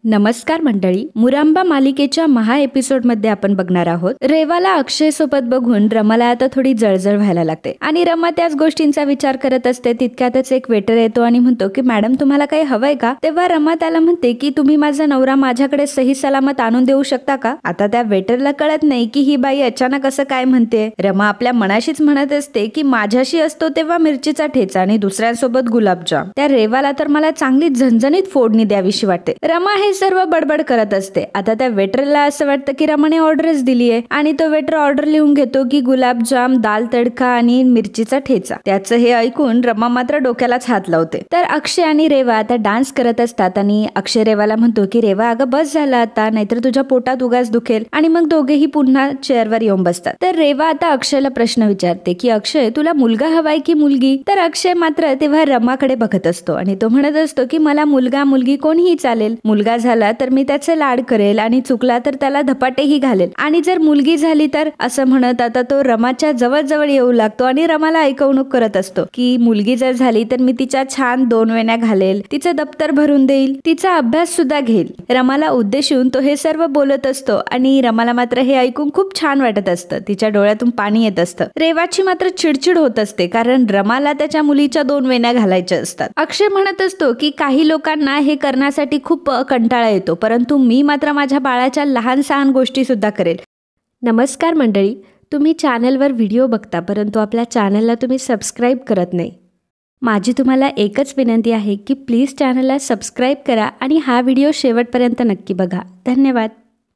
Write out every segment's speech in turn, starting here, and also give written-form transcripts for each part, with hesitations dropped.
नमस्कार मंडळी, मुरांबा मालिकेच्या महा एपिसोडमध्ये आपण बघणार आहोत रेवाला अक्षय सोबत बघून रमाला आता थोडी जळजळ व्हायला लागते आणि रमा त्याच गोष्टींचा विचार करत असते. तितक्यातच एक वेटर येतो आणि म्हणतो की मॅडम तुम्हाला काही हवंय का? तेव्हा रमा त्याला म्हणते की तुम्ही माझा नवरा माझ्याकडे सही सलामत आणून देऊ शकता का? आता त्या वेटरला कळत नाही की ही बाई अचानक असं काय म्हणते. रमा आपल्या मनाशीच म्हणत असते की माझ्याशी असतो तेव्हा मिरचीचा ठेचा आणि दुसऱ्यांसोबत गुलाबजाम. त्या रेवाला तर मला चांगली झणझणीत फोडणी द्यावीशी वाटते. रमा हे सर्व बडबड करत असते. आता त्या वेटरला असं वाटतं की रमाने ऑर्डरच दिली आहे आणि तो वेटर ऑर्डर लिहून घेतो की गुलाबजाम, दाल तडका आणि मिरचीचा ठेचा. त्याचं हे ऐकून रमा मात्र डोक्यालाच हात लावते. तर अक्षय आणि रेवा आता डान्स करत असतात आणि अक्षय रेवाला म्हणतो की रेवा अगं बस झाला आता, नाहीतर तुझ्या पोटात उगाच दुखेल. आणि मग दोघेही पुन्हा चेअरवर येऊन बसतात. तर रेवा आता अक्षयला प्रश्न विचारते की अक्षय तुला मुलगा हवाय की मुलगी? तर अक्षय मात्र तेव्हा रमाकडे बघत असतो आणि तो म्हणत असतो की मला मुलगा मुलगी कोणीही चालेल. मुलगा झाला तर मी त्याचे लाड करेल आणि चुकला तर त्याला धपाटेही घालेल, आणि जर मुलगी झाली तर असं म्हणत आता तो रमाच्या जवळ जवळ येऊ लागतो आणि रमाला ऐकवणूक करत असतो की मुलगी जर झाली तर मी तिच्या छान 2 वेण्या घालेल, तिचं दप्तर भरून देईल, तिचा अभ्यास सुद्धा घेईल. रमाला उद्देशून तो हे सर्व बोलत असतो आणि रमाला मात्र हे ऐकून खूप छान वाटत असतं. तिच्या डोळ्यातून पाणी येत असतं. रेवाची मात्र चिडचिड होत असते कारण रमाला त्याच्या मुलीच्या 2 वेण्या घालायच्या असतात. अक्षय म्हणत असतो की काही लोकांना हे करण्यासाठी खूप कंटाळा येतो, परंतु मी मात्र माझ्या बाळाच्या लहान सहान गोष्टी सुद्धा करेल. नमस्कार मंडळी, तुम्ही चॅनलवर व्हिडिओ बघता परंतु आपल्या चॅनलला तुम्ही सबस्क्राईब करत नाही. माझी तुम्हाला एकच विनंती आहे की प्लीज चॅनलला सबस्क्राईब करा आणि हा व्हिडिओ शेवटपर्यंत नक्की बघा. धन्यवाद.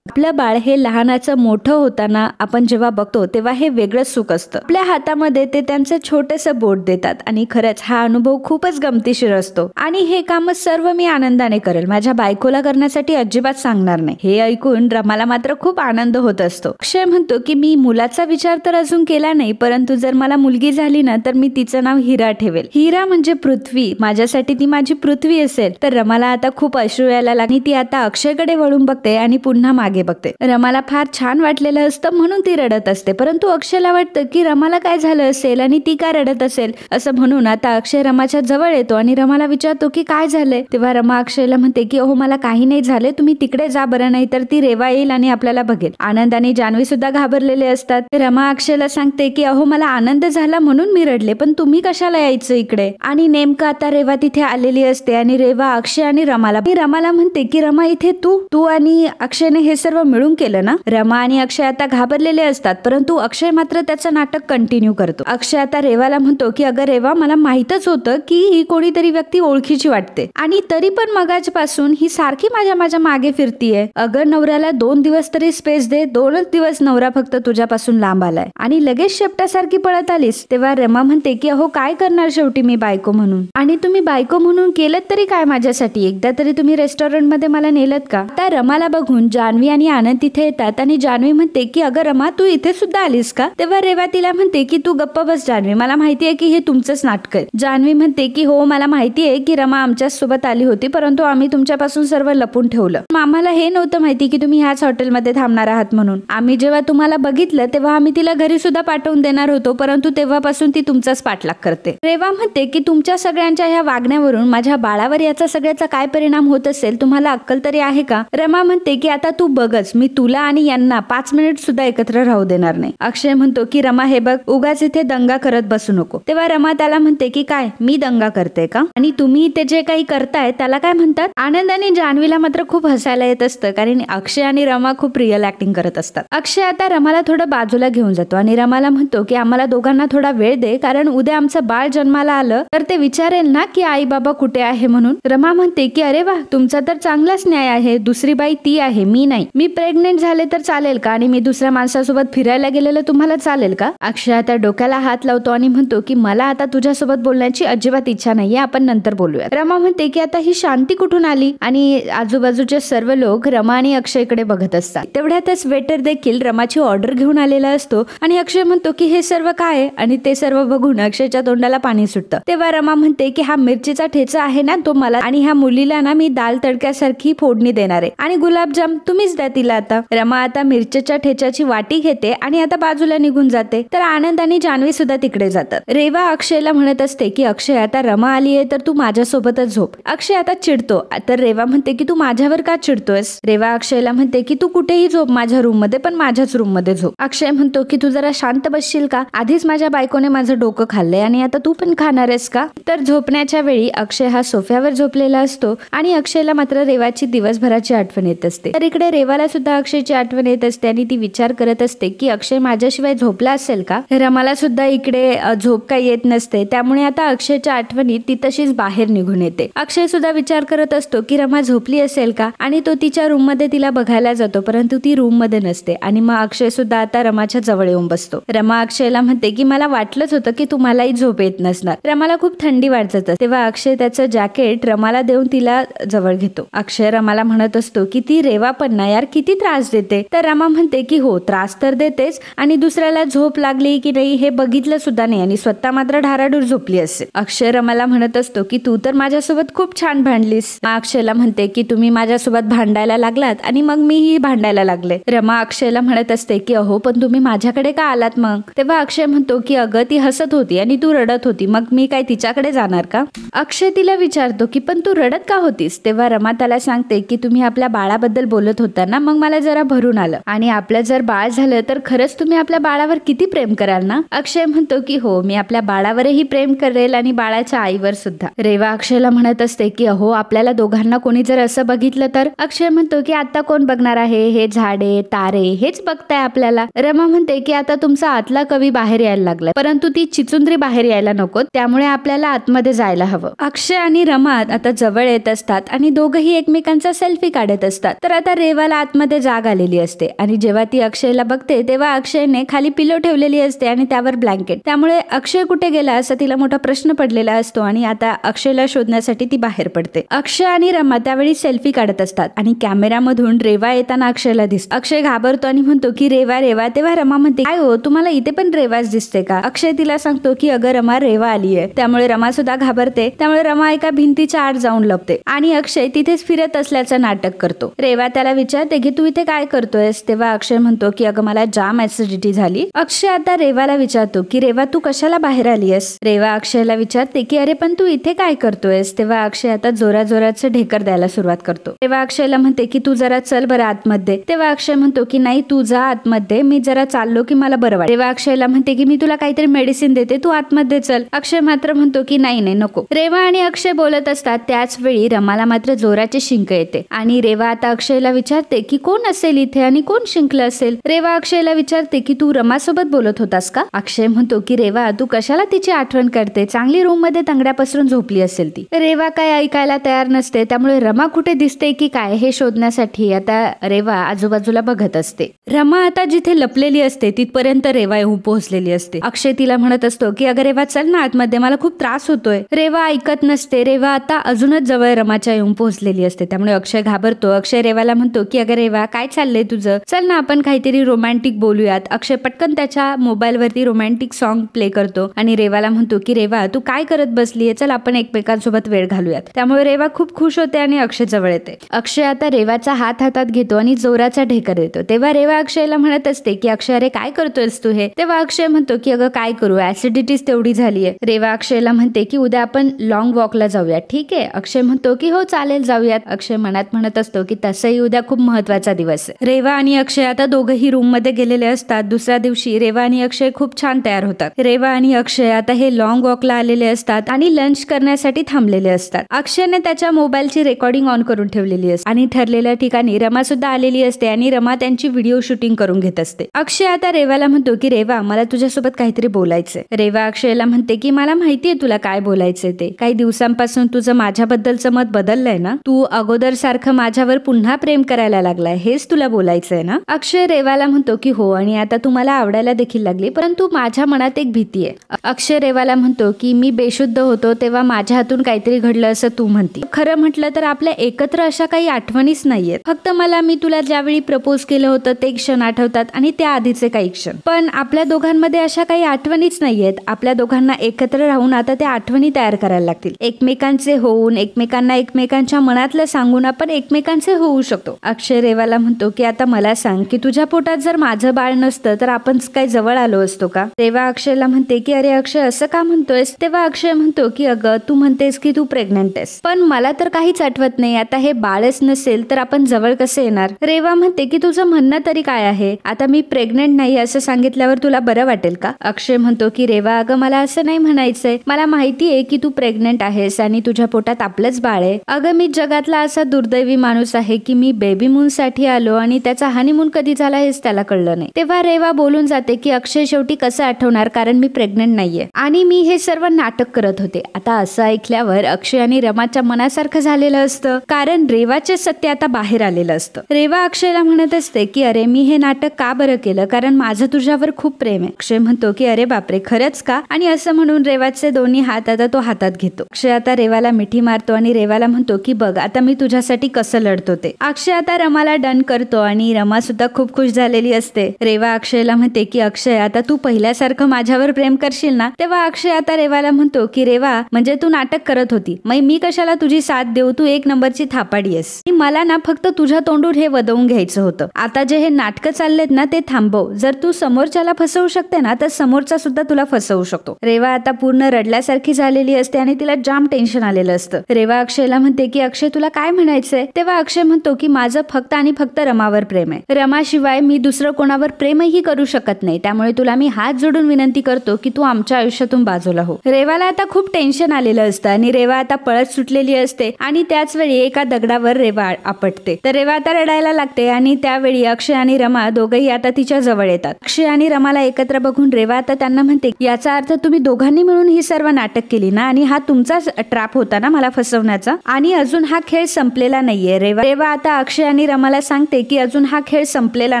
आपलं बाळ हे लहानाचं मोठं होताना आपण जेव्हा बघतो तेव्हा हे वेगळंच सुख असतं. आपल्या हातामध्ये ते त्यांचं छोटंसं बोट देतात आणि खरंच हा अनुभव खूपच गमतीशीर असतो. आणि हे काम सर्व मी आनंदाने करेल, माझ्या बायकोला करण्यासाठी अजिबात सांगणार नाही. हे ऐकून रमाला मात्र खूप आनंद होत असतो. अक्षय म्हणतो की मी मुलाचा विचार तर अजून केला नाही, परंतु जर मला मुलगी झाली ना तर मी तिचं नाव हिरा ठेवेल. हिरा म्हणजे पृथ्वी, माझ्यासाठी ती माझी पृथ्वी असेल. तर रमाला आता खूप अश्रू यायला लागली. ती आता अक्षयकडे वळून बघते आणि पुन्हा मागे बघते. रमाला फार छान वाटलेलं असतं म्हणून ती रडत असते, परंतु अक्षयला वाटतं की रमाला काय झालं असेल आणि ती काय रडत असेल असं म्हणून आता अक्षय रमाच्या जवळ येतो आणि रमाला विचारतो की काय झालंय. तेव्हा रमा अक्षयला म्हणते की हो मला काही नाही झाले, तुम्ही तिकडे जा बरं, नाही तर ती रेवा येईल आणि आपल्याला बघेल. आनंद आणि जान्हवी सुद्धा घाबरलेले असतात. रमा अक्षयला सांगते की अहो मला आनंद झाला म्हणून मी रडले, पण तुम्ही कशाला यायचं इकडे. आणि नेमकं आता रेवा तिथे आलेली असते आणि रेवा अक्षय आणि रमाला म्हणते की रमा इथे तू आणि अक्षयने हे सर्व मिळून केलं ना. रमा आणि अक्षय आता घाबरलेले असतात, परंतु अक्षय मात्र त्याचं नाटक कंटिन्यू करतो. अक्षय आता रेवाला म्हणतो की अगं रेवा मला माहितच होतं की ही कोणीतरी व्यक्ती ओळखीची वाटते आणि तरी पण मगाचपासून ही सारखी माझ्या मागे फिरतीये. अगं नवऱ्याला 2 दिवस तरी स्पेस दे. 2च दिवस नवरा फक्त तुझ्यापासून लांब आलाय आणि लगेच शेपटासारखी पळत आलीस. तेव्हा रमा म्हणते की अहो काय करणार शेवटी मी बायको म्हणून, आणि तुम्ही बायको म्हणून केलं तरी काय माझ्यासाठी, एकदा तरी तुम्ही रेस्टॉरंट मध्ये मला नेलत का? त्या रमाला बघून जान्हवी आणि आनंद तिथे येतात आणि जान्हवी म्हणते की अगं रमा तू इथे सुद्धा आलीस का? तेव्हा रेवा तिला म्हणते की तू गप्प बस जान्हवी, मला माहितीये की हे तुमचंच नाटक आहे. जान्हवी म्हणते की हो मला माहितीये की रमा आमच्या सोबत आली होती, परंतु आम्ही तुमच्यापासून सर्व लपून ठेवलं. आम्हाला हे नव्हतं माहिती की तुम्ही ह्याच हॉटेलमध्ये थांबणार आहात म्हणून. आम्ही जेव्हा तुम्हाला बघितलं तेव्हा आम्ही तिला घरी सुद्धा पाठवून देणार होतो, परंतु तेव्हापासून ती तुमचाच पाठलाग करते. रेवा म्हणते की तुमच्या सगळ्यांच्या ह्या वागण्यावरून माझ्या बाळावर याचा सगळ्याचा काय परिणाम होत असेल, तुम्हाला अक्कल तरी आहे का? रमा म्हणते की आता तू बघच, मी तुला आणि यांना 5 मिनिट सुद्धा एकत्र राहू देणार नाही. अक्षय म्हणतो की रमा हे बघ उगाच इथे दंगा करत बसू नको. तेव्हा रमा त्याला म्हणते की काय मी दंगा करते का, आणि तुम्ही ते जे काही करताय त्याला काय म्हणतात? आनंद आणि जान्हवीला मात्र खूप हसायला येत असतं कारण अक्षय आणि रमा खूप रिअल ऍक्टिंग करत असतात. अक्षय आता रमाला थोडं बाजूला घेऊन जातो आणि रमाला म्हणतो की आम्हाला दोघांना थोडा वेळ दे, कारण उद्या आमचं बाळ जन्माला आलं तर ते विचारेल ना की आई बाबा कुठे आहे म्हणून. रमा म्हणते की अरे वा तुमचा तर चांगलाच न्याय आहे, दुसरी बाई ती आहे मी नाही. मी प्रेग्नेंट झाले तर चालेल का, आणि मी दुसऱ्या माणसासोबत फिरायला गेलेलं तुम्हाला चालेल का? अक्षय आता डोक्याला हात लावतो आणि म्हणतो की मला आता तुझ्यासोबत बोलण्याची अजिबात इच्छा नाहीये, आपण नंतर बोलूया. रमा म्हणते की आता ही शांती कुठून आली, आणि आजूबाजूचे सर्व लोक रमा आणि अक्षयकडे बघत असतात. तेवढ्यातच वेटर देखील रमाची ऑर्डर घेऊन आलेला असतो आणि अक्षय म्हणतो की हे सर्व काय आहे, आणि ते सर्व बघून अक्षयच्या तोंडाला पाणी सुटतं. तेव्हा रमा म्हणते की हा मिरचीचा ठेचा आहे ना तो मला, आणि ह्या मुलीला ना मी दाल तडक्यासारखी फोडणी देणार आहे आणि गुलाबजाम तुम्हीच दिसतंय तिला आता. रमा आता मिरच्याच्या ठेच्याची वाटी घेते आणि आता बाजूला निघून जाते. तर आनंद आणि जान्हवी सुद्धा तिकडे जातात. रेवा अक्षयला म्हणत असते की अक्षय आता रमा आली आहे तर तू माझ्यासोबतच झोप. अक्षय आता चिडतो. तर रेवा म्हणते की तू माझ्यावर का चिडतोयस. रेवा अक्षयला म्हणते की तू कुठेही झोप माझ्या रूम मध्ये, पण माझ्याच रूम मध्ये झोप. अक्षय म्हणतो की तू जरा शांत बसशील का, आधीच माझ्या बायकोने माझं डोकं खाल्लंय आणि आता तू पण खाणार आहेस का. तर झोपण्याच्या वेळी अक्षय हा सोफ्यावर झोपलेला असतो आणि अक्षयला मात्र रेवाची दिवसभराची आठवण येत असते. तर इकडे रेवाला सुद्धा अक्षयची आठवण येत असते आणि ती विचार करत असते की अक्षय माझ्याशिवाय झोपला असेल का. रमाला सुद्धा इकडे झोप काही येत नसते, त्यामुळे आता अक्षयच्या आठवणीत ती तशीच बाहेर निघून येते. अक्षय सुद्धा विचार करत असतो की रमा झोपली असेल का आणि तो तिच्या रूम मध्ये तिला बघायला जातो, परंतु ती रूम मध्ये नसते. आणि मग अक्षय सुद्धा आता रमाच्या जवळ येऊन बसतो. रमा अक्षयला म्हणते की मला वाटलंच होतं की तुम्हालाही झोप येत नसणार. रमाला खूप थंडी वाटत. तेव्हा अक्षय त्याचं जॅकेट रमाला देऊन तिला जवळ घेतो. अक्षय रमाला म्हणत असतो की ती रेवा पण ना यार किती त्रास देते. तर रमा म्हणते की हो त्रास तर देतेच आणि दुसऱ्याला झोप लागली की नाही हे बघितलं सुद्धा नाही आणि स्वतः मात्र ढाराडूर झोपली असेल. अक्षय रमाला म्हणत असतो की तू तर माझ्यासोबत खूप छान भांडलीस. अक्षयला म्हणते की तुम्ही माझ्यासोबत भांडायला लागलात आणि मग मीही भांडायला लागले. रमा अक्षयला म्हणत असते की अहो पण तुम्ही माझ्याकडे का आलात मग. तेव्हा अक्षय म्हणतो की अगं ती हसत होती आणि तू रडत होती, मग मी काय तिच्याकडे जाणार का. अक्षय तिला विचारतो की पण तू रडत का होतीस. तेव्हा रमा त्याला सांगते की तुम्ही आपल्या बाळाबद्दल बोलत होता ना, मग मला जरा भरून आलं आणि आपलं जर बाळ झालं तर खरंच तुम्ही आपल्या बाळावर किती प्रेम कराल ना. अक्षय म्हणतो की हो मी आपल्या बाळावरही प्रेम करेल आणि बाळाच्या आईवर सुद्धा. रेवा अक्षयला म्हणत असते की अहो आपल्याला दोघांना कोणी जर असं बघितलं तर. अक्षय म्हणतो की आता कोण बघणार आहे, हे झाडे तारे हेच बघताय आपल्याला. रमा म्हणते की आता तुमचा आतला कवी बाहेर यायला लागलाय, परंतु ती चिचुंद्री बाहेर यायला नको, त्यामुळे आपल्याला आतमध्ये जायला हवं. अक्षय आणि रमा आता जवळ येत असतात आणि दोघही एकमेकांचा सेल्फी काढत असतात. तर आता रेवाला आतमध्ये जाग आलेली असते आणि जेव्हा ती अक्षयला बघते तेव्हा अक्षयने खाली पिलो ठेवलेली असते आणि त्यावर ब्लँकेट. त्यामुळे अक्षय कुठे गेला असा तिला मोठा प्रश्न पडलेला असतो आणि आता अक्षयला शोधण्यासाठी ती बाहेर पडते. अक्षय आणि रमा त्यावेळी सेल्फी काढत असतात आणि कॅमेरामधून रेवा येताना अक्षयला दिसतो. अक्षय घाबरतो आणि म्हणतो की रेवा रेवा. तेव्हा रमा म्हणते काय हो तुम्हाला इथे पण रेवाच दिसते का. अक्षय तिला सांगतो की अगं रमा रेवा आली आहे. त्यामुळे रमा सुद्धा घाबरते. त्यामुळे रमा एका भिंतीच्या आड जाऊन लपते आणि अक्षय तिथेच फिरत असल्याचं नाटक करतो. रेवा त्याला विचारते की तू इथे काय करतोयस. तेव्हा अक्षय म्हणतो की अगं मला जाम ऍसिडिटी झाली. अक्षय आता रेवाला विचारतो की रेवा तू कशाला बाहेर आलीयस. रेवा अक्षयला विचारते की अरे पण तू इथे काय करतोयस. तेव्हा अक्षय आता जोराजोराचे ढेकर द्यायला सुरुवात करतो. तेव्हा अक्षयला म्हणते की तू जरा चल बरं आतमध्ये. तेव्हा अक्षय म्हणतो की नाही तू जा आतमध्ये, मी जरा चाललो की मला बरं वाटेल. तेव्हा अक्षयला म्हणते की मी तुला काहीतरी मेडिसिन देते, तू आतमध्ये चल. अक्षय मात्र म्हणतो की नाही नाही नको. रेवा आणि अक्षय बोलत असतात त्याच वेळी रमाला मात्र जोराची शिंक येते आणि रेवा आता अक्षयला विचारते की कोण असेल इथे आणि कोण शिंकलं असेल. रेवा अक्षयला विचारते की तू रमासोबत बोलत होतास का. अक्षय म्हणतो की रेवा तू कशाला तिची आठवण करते, चांगली रूम मध्ये तंगड्या पसरून झोपली असेल ती. रेवा काय ऐकायला तयार नसते. त्यामुळे रमा कुठे दिसते की काय हे शोधण्यासाठी आता रेवा आजूबाजूला बघत असते. रमा आता जिथे लपलेली असते तिथपर्यंत रेवा येऊन पोहोचलेली असते. अक्षय तिला म्हणत असतो की अगं रेवा चल ना आतमध्ये, मला खूप त्रास होतोय. रेवा ऐकत नसते. रेवा आता अजूनच जवळ रमाच्या येऊन पोहोचलेली असते. त्यामुळे अक्षय घाबरतो. अक्षय रेवाला म्हणतो की अगं रेवा काय चाललंय तुझं, चल ना आपण काहीतरी रोमॅन्टिक बोलूयात. अक्षय पटकन त्याच्या मोबाईल वरती रोमॅन्टिक सॉन्ग प्ले करतो आणि रेवाला म्हणतो की रेवा तू काय करत बसलीये, चल आपण एकमेकांसोबत वेळ घालूयात. त्यामुळे रेवा खूप खुश होते आणि अक्षय जवळ येते. अक्षय आता रेवाचा हात हातात घेतो आणि जोराचा ढेकर देतो. तेव्हा रेवा अक्षयला म्हणत असते की अक्षय अरे काय करतोयस तू हे. तेव्हा अक्षय म्हणतो की अगं काय करू, ऍसिडिटीच तेवढी झालीये. रेवा अक्षयला म्हणते की उद्या आपण लॉंग वॉकला जाऊया, ठीक आहे. अक्षय म्हणतो की हो चालेल जाऊयात. अक्षय मनात म्हणत असतो की तसंही उद्या खूप महत्वाचा दिवस आहे. रेवा आणि अक्षय आता दोघही रूम मध्ये गेलेले असतात. दुसऱ्या दिवशी रेवा आणि अक्षय खूप छान तयार होतात. रेवा आणि अक्षय आता हे लॉंग वॉकला आलेले असतात आणि लंच करण्यासाठी थांबलेले असतात. अक्षयने त्याच्या मोबाईलची रेकॉर्डिंग ऑन करून ठेवलेली असते आणि ठरलेल्या ठिकाणी रमा सुद्धा आलेली असते आणि रमा त्यांची व्हिडिओ शूटिंग करून घेत असते. अक्षय आता रेवाला म्हणतो की रेवा मला तुझ्यासोबत काहीतरी बोलायचंय. रेवा अक्षयला म्हणते की मला माहितीये तुला काय बोलायचंय ते. काही दिवसांपासून तुझं माझ्याबद्दलचं मत बदललंय ना, तू अगोदर सारखं माझ्यावर पुन्हा प्रेम करायला लागलाय, हेच तुला बोलायचंय ना. अक्षय रेवाला म्हणतो की हो आणि आता तू मला आवडायला देखील लागली, परंतु माझ्या मनात एक भीती आहे. अक्षय रेवाला म्हणतो की मी बेशुद्ध होतो तेव्हा माझ्या हातून काहीतरी घडलं असं तू म्हणती. खरं म्हटलं तर आपल्या एकत्र अशा काही आठवणीच नाहीयेत. फक्त मला मी तुला ज्यावेळी प्रपोज केलं होतं ते क्षण आठवतात आणि त्या आधीचे काही क्षण. पण आपल्या दोघांमध्ये अशा काही आठवणीच नाहीयेत. आपल्या दोघांना एकत्र राहून आता त्या आठवणी तयार करायला लागतील. एकमेकांचे होऊन एकमेकांना एकमेकांच्या मनातलं सांगून आपण एकमेकांचे होऊ शकतो. अक्षय अक्षय रेवाला म्हणतो की आता मला सांग की तुझ्या पोटात जर माझं बाळ नसतं तर आपण काय जवळ आलो असतो का? रेवा अक्षयला म्हणते की अरे अक्षय असं का म्हणतोयस? तेव्हा अक्षय म्हणतो की अगं तू म्हणतेस की तू प्रेग्नंट आहेस, पण मला तर काहीच आठवत नाही. आता हे बाळच नसेल तर आपण जवळ कसे येणार? रेवा म्हणते की तुझं म्हणणं तरी काय आहे? आता मी प्रेग्नंट नाही असं सांगितल्यावर तुला बरं वाटेल का? अक्षय म्हणतो की रेवा अगं मला असं नाही म्हणायचंय, मला माहितीये की तू प्रेग्नंट आहेस आणि तुझ्या पोटात आपलंच बाळ आहे. अगं मी जगातला असा दुर्दैवी माणूस आहे की मी बेबी मून साठी आलो आणि त्याचा हनीमून कधी झाला हेच त्याला कळलं नाही. तेव्हा रेवा बोलून जाते की अक्षय शेवटी कसं आठवणार, कारण मी प्रेग्नंट नाहीये आणि मी हे सर्व नाटक करत होते. आता असं ऐकल्यावर अक्षय आणि रमाच्या मनासारखं झालेलं असतं, कारण रेवाचे सत्य आता बाहेर आलेलं असतं. रेवा अक्षयला म्हणत असते की अरे मी हे नाटक का बरं केलं, कारण माझं तुझ्यावर खूप प्रेम आहे. अक्षय म्हणतो की अरे बापरे खरंच का? आणि असं म्हणून रेवाचे दोन्ही हात आता तो हातात घेतो. अक्षय आता रेवाला मिठी मारतो आणि रेवाला म्हणतो की बघ आता मी तुझ्यासाठी कसं लढतो ते. अक्षय आता रमाला डन करतो आणि रमा सुद्धा खूप खुश झालेली असते. रेवा अक्षयला म्हणते की अक्षय आता तू पहिल्यासारखं माझ्यावर प्रेम करशील ना? तेव्हा अक्षय आता रेवाला म्हणतो की रेवा म्हणजे तू नाटक करत होती, मग मी कशाला तुझी साथ देऊ? तू एक नंबरची थापाडी आहेस. मला ना फक्त तुझ्या तोंडून हे वदवून घ्यायचं होतं. आता जे हे नाटकं चाललेत ना ते थांबव. जर तू समोरच्याला फसवू शकते ना तर समोरचा सुद्धा तुला फसवू शकतो. रेवा आता पूर्ण रडल्यासारखी झालेली असते आणि तिला जाम टेन्शन आलेलं असतं. रेवा अक्षयला म्हणते की अक्षय तुला काय म्हणायचंय? तेव्हा अक्षय म्हणतो की माझं फक्त आणि फक्त रमावर प्रेम आहे. रमाशिवाय मी दुसरं कोणावर प्रेमही करू शकत नाही. त्यामुळे तुला मी हात जोडून विनंती करतो की तू आमच्या आयुष्यातून बाजूला हो. रेवाला आता खूप टेन्शन आलेलं असतं आणि रेवा आता पळत सुटलेली असते आणि त्याच वेळी एका दगडावर रेवा आपटते. तर रेवा आता रडायला लागते आणि त्यावेळी अक्षय आणि रमा दोघंही आता तिच्या जवळ येतात. अक्षय आणि रमाला एकत्र बघून रेवा आता त्यांना म्हणते याचा अर्थ तुम्ही दोघांनी मिळून ही सर्व नाटक केली ना, आणि हा तुमचाच ट्रॅप होता ना मला फसवण्याचा, आणि अजून हा खेळ संपलेला नाहीये. रेवा आता अक्षय आणि रमाला सांगते की अजून हा खेळ संपलेला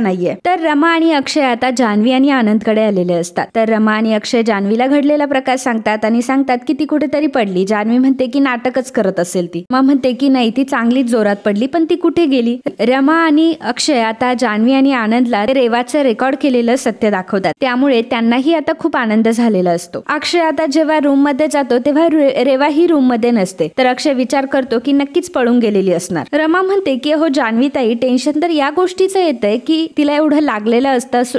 नाहीये. तर रमा आणि अक्षय आता जान्हवी आणि आनंदकडे आलेले असतात. तर रमा आणि अक्षय जान्हवीला घडलेला प्रकार सांगतात आणि सांगतात की ती कुठेतरी पडली. जान्हवी म्हणते की नाटकच करत असेल ती. रमा म्हणते की नाही ती चांगलीच जोरात पडली, पण ती कुठे गेली? रमा आणि अक्षय आता जान्हवी आणि आनंदला रेवाचं रेकॉर्ड केलेलं सत्य दाखवतात. त्यामुळे त्यांनाही आता खूप आनंद झालेला असतो. अक्षय आता जेव्हा रूम मध्ये जातो तेव्हा रेवा ही रूम मध्ये नसते. तर अक्षय विचार करतो की नक्कीच पळून गेलेली असणार. रमा म्हणते की हो जान्हवी ताई टेन्शन तर या गोष्टीचं येतंय की तिला एवढं लागलेलं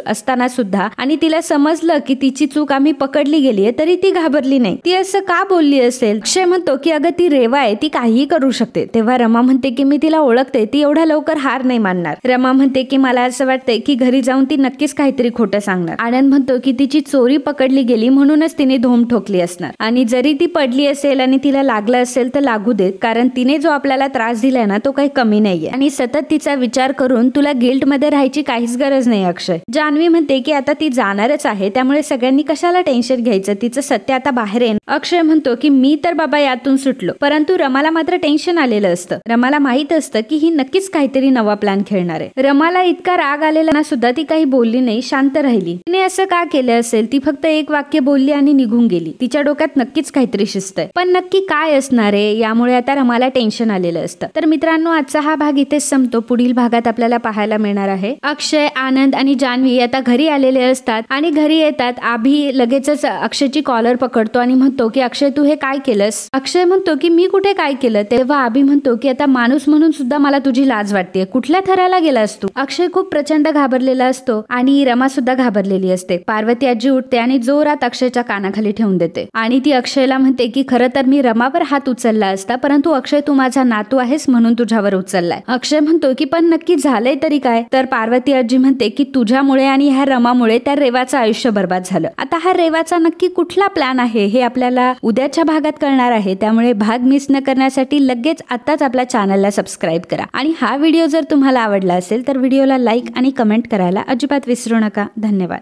असताना सुद्धा आणि तिला समजलं की तिची चूक आम्ही पकडली गेलीये तरी ती घाबरली नाही. ती असं का बोलली असेल? अक्षय म्हणतो की अगं ती रेवा आहे, ती काहीही करू शकते. तेव्हा रमा म्हणते की मी तिला ओळखते, ती एवढ्या लवकर हार नाही मानणार. रमा म्हणते की मला असं वाटतंय की घरी जाऊन ती नक्कीच काहीतरी खोटं सांगणार. आनंद म्हणतो की तिची चोरी पकडली गेली म्हणूनच तिने धोम ठोकली असणार, आणि जरी ती पडली असेल आणि तिला लागलं असेल तर लागू देत, कारण तिने जो आपल्याला त्रास दिलाय ना तो काही कमी नाहीये आणि सतत तिचा विचार करून तुला गिल्ट मध्ये राहायची काहीच गरज नाही. अक्षय जान्हवी म्हणते की आता ती जाणारच आहे, त्यामुळे सगळ्यांनी कशाला टेन्शन घ्यायचं, तिचं सत्य आता बाहेर येईल. अक्षय म्हणतो की मी तर बाबा यातून सुटलो, परंतु रमाला मात्र टेन्शन आलेलं असतं. रमाला माहित असतं की ही नक्कीच काहीतरी नवा प्लॅन खेळणार आहे. रमाला इतका राग आलेला ना सुद्धा ती काही बोलली नाही, शांत राहिली. तिने असं का केलं असेल? ती फक्त एक वाक्य बोलली आणि निघून गेली. तिच्या डोक्यात नक्कीच काहीतरी शिस्त आहे, पण नक्की काय असणार आहे यामुळे आता रमाला टेन्शन आलेलं असतं. तर मित्रांनो आजचा हा भाग इथेच संपतो. पुढील भागात आपल्याला पाहायला मिळणार आहे अक्षय, आनंद आणि जान्हवी आता घरी आलेले असतात आणि घरी येतात आभी लगेचच अक्षयची कॉलर पकडतो आणि म्हणतो की अक्षय तू हे काय केलंस? अक्षय म्हणतो की मी कुठे काय केलं? तेव्हा आभी म्हणतो की आता माणूस म्हणून सुद्धा मला तुझी लाज वाटते, कुठल्या थराला गेलास तू? अक्षय खूप प्रचंड घाबरलेला असतो आणि रमा सुद्धा घाबरलेली असते. पार्वती आजी उठते आणि जोरात अक्षयच्या कानाखाली ठेवून देते आणि ती अक्षयला म्हणते की खरं तर मी रमावर हात उचलला असता, परंतु अक्षय तू माझा नातू आहेस म्हणून तुझ्यावर उचललाय. अक्षय म्हणतो की पण नक्की झालंय तरी काय? तर पार्वती आजी म्हणते की तुझ्यामुळे आणि ह्या रमामुळे त्या रेवाचं आयुष्य बर्बाद झालं. आता हा रेवाचा नक्की कुठला प्लॅन आहे हे आपल्याला उद्याच्या भागात कळणार आहे. त्यामुळे भाग मिस न करण्यासाठी लगेच आताच आपल्या चॅनलला सबस्क्राईब करा आणि हा व्हिडिओ जर तुम्हाला आवडला असेल तर व्हिडिओला लाईक आणि कमेंट करायला अजिबात विसरू नका. धन्यवाद.